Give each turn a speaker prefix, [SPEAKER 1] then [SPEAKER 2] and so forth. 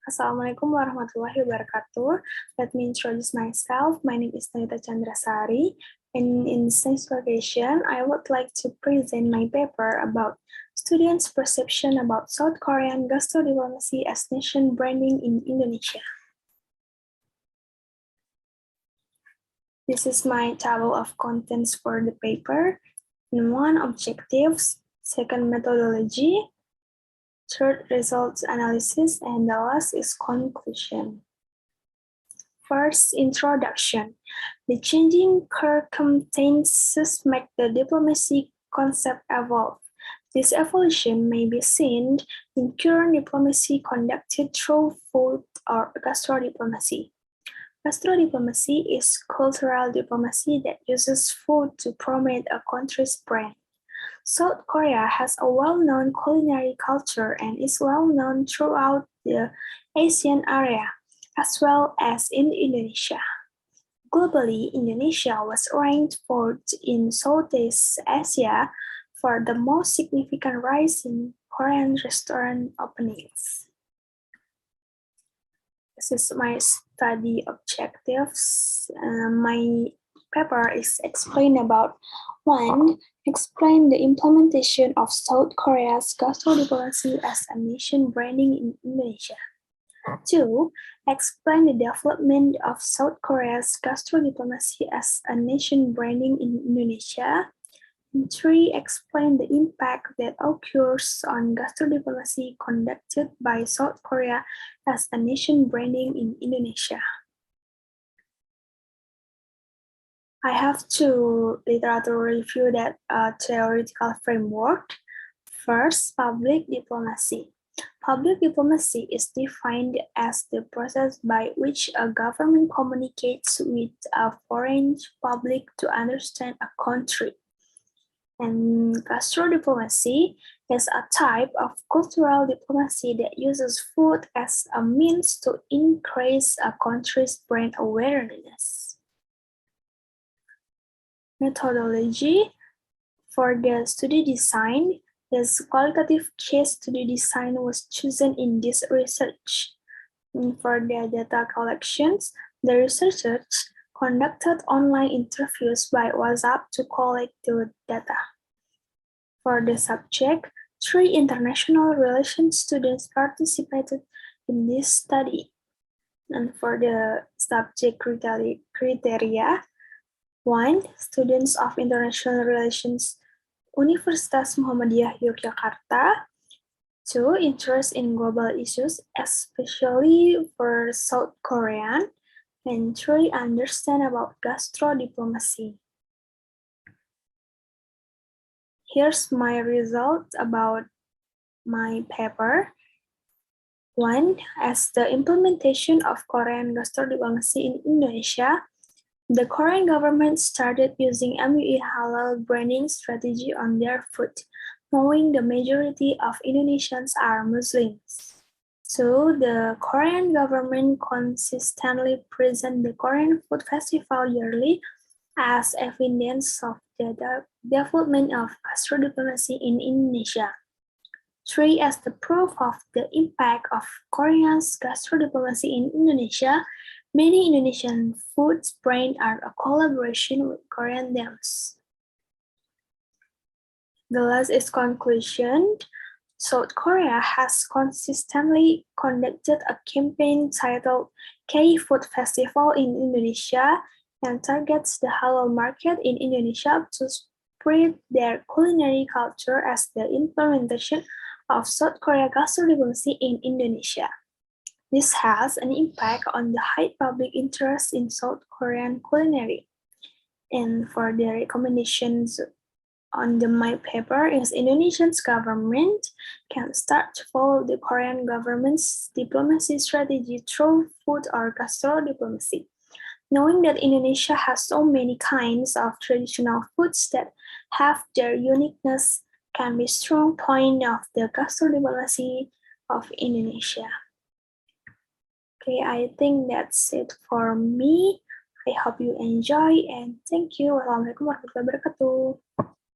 [SPEAKER 1] Assalamualaikum warahmatullahi wabarakatuh. Let me introduce myself. My name is Narita Candra Sari, and in this next occasion, I would like to present my paper about students' perception about South Korean gastrodiplomacy as nation branding in Indonesia. This is my table of contents for the paper. And 1, objectives, 2nd, methodology, 3rd, results analysis, and the last is conclusion. First, introduction. The changing circumstances make the diplomacy concept evolve. This evolution may be seen in current diplomacy conducted through food or gastrodiplomacy. Gastrodiplomacy is cultural diplomacy that uses food to promote a country's brand. South Korea has a well-known culinary culture and is well-known throughout the Asian area, as well as in Indonesia. Globally, Indonesia was ranked 4th in Southeast Asia for the most significant rise in Korean restaurant openings. This is my study objectives. My paper is explained about 1. Explain the implementation of South Korea's gastrodiplomacy as a nation branding in Indonesia. 2. Explain the development of South Korea's gastrodiplomacy as a nation branding in Indonesia. And 3. Explain the impact that occurs on gastrodiplomacy conducted by South Korea as a nation branding in Indonesia. I have to literature review that theoretical framework. First, public diplomacy. Public diplomacy is defined as the process by which a government communicates with a foreign public to understand a country. And gastrodiplomacy is a type of cultural diplomacy that uses food as a means to increase a country's brand awareness. Methodology. For the study design, this qualitative case study design was chosen in this research. And for the data collections, the researchers conducted online interviews by WhatsApp to collect the data. For the subject, 3 international relations students participated in this study. And for the subject criteria, 1. Students of International Relations Universitas Muhammadiyah Yogyakarta. 2. Interest in global issues, especially for South Korean. And 3. Understand about gastrodiplomacy. Here's my result about my paper. 1. As the implementation of Korean gastrodiplomacy in Indonesia, the Korean government started using MUI halal branding strategy on their food, knowing the majority of Indonesians are Muslims. So the Korean government consistently present the Korean Food Festival yearly as evidence of the development of gastrodiplomacy in Indonesia. 3. As the proof of the impact of Korea's gastrodiplomacy in Indonesia, many Indonesian foods brands are a collaboration with Korean dams. The last is conclusion. South Korea has consistently conducted a campaign titled K-Food Festival in Indonesia and targets the halal market in Indonesia to spread their culinary culture as the implementation of South Korea gastrodiplomacy in Indonesia. This has an impact on the high public interest in South Korean culinary. And for the recommendations on my paper is Indonesia's government can start to follow the Korean government's diplomacy strategy through food or gastrodiplomacy. Knowing that Indonesia has so many kinds of traditional foods that have their uniqueness can be a strong point of the gastrodiplomacy of Indonesia. Okay, I think that's it for me. I hope you enjoy and thank you. Wassalamualaikum warahmatullahi wabarakatuh.